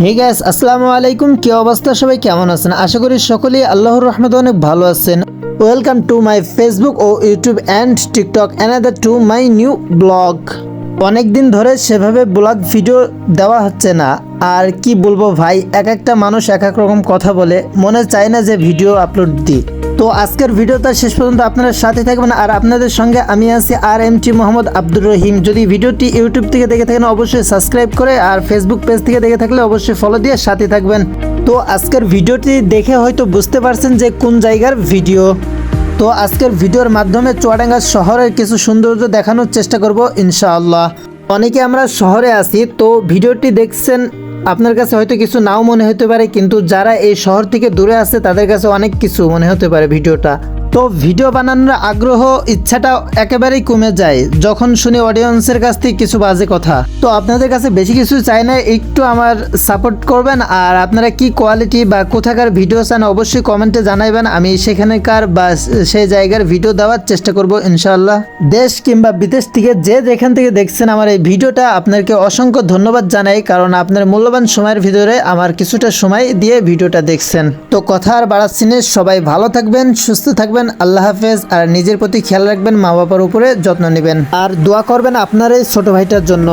Hey guys, আসসালামু আলাইকুম। কি অবস্থা, সবাই কেমন আছেন? আশা করি সকলেই আল্লাহর রহমতে অনেক ভালো আছেন। ওয়েলকাম টু মাই ফেসবুক ও YouTube and TikTok another to my new blog. অনেক দিন ধরে সেভাবে ব্লগ ভিডিও দেওয়া হচ্ছে না। আর কি বলবো ভাই, এক একটা মানুষ এক এক রকম কথা বলে, মনে চায় না যে ভিডিও আপলোড দিই। তো আজকের ভিডিওটা শেষ পর্যন্ত আপনারা সাথে থাকবেন। আর আপনাদের সঙ্গে আমি আছি RMT মোহাম্মদ আব্দুর রহিম। যদি ভিডিওটি ইউটিউব থেকে দেখে থাকেন অবশ্যই সাবস্ক্রাইব করে, আর ফেসবুক পেজ থেকে দেখে থাকলে অবশ্যই ফলো দিয়ে সাথে থাকবেন। তো আজকের ভিডিওটি দেখে হয়তো বুঝতে পারছেন যে কোন জায়গার ভিডিও। তো আজকের ভিডিওর মাধ্যমে চুয়াডাঙ্গা শহরের কিছু সৌন্দর্য দেখানোর চেষ্টা করব ইনশাআল্লাহ। অনেকে আমরা শহরে আছি, তো ভিডিওটি দেখছেন, আপনার কাছে হয়তো কিছু নাও মনে হতে পারে, কিন্তু যারা এই শহর থেকে দূরে আছে তাদের কাছে অনেক কিছু মনে হতে পারে ভিডিওটা। তো ভিডিও বানানোর আগ্রহ, ইচ্ছাটা একেবারেই কমে যায় যখন শুনি অডিয়েন্সের কাছ থেকে কিছু বাজে কথা। তো আপনাদের কাছে বেশি কিছু চাই না, একটু আমার সাপোর্ট করবেন। আর আপনারা কি কোয়ালিটি বা কোথাকার ভিডিও চান অবশ্যই কমেন্টে জানাইবেন। আমি সেখানকার বা সেই জায়গার ভিডিও দেওয়ার চেষ্টা করব ইনশাআল্লাহ। দেশ কিংবা বিদেশ থেকে যে যেখান থেকে দেখছেন আমার এই ভিডিওটা, আপনাকে অসংখ্য ধন্যবাদ জানাই, কারণ আপনার মূল্যবান সময়ের ভিতরে আমার কিছুটা সময় দিয়ে ভিডিওটা দেখছেন। তো কথা আর বাড়াচ্ছি না, সবাই ভালো থাকবেন, সুস্থ থাকবেন, আল্লাহ হাফেজ। আর নিজের প্রতি খেয়াল রাখবেন, মা বাবার উপরে যত্ন নেবেন, আর দোয়া করবেন আপনার এই ছোট ভাইটার জন্য।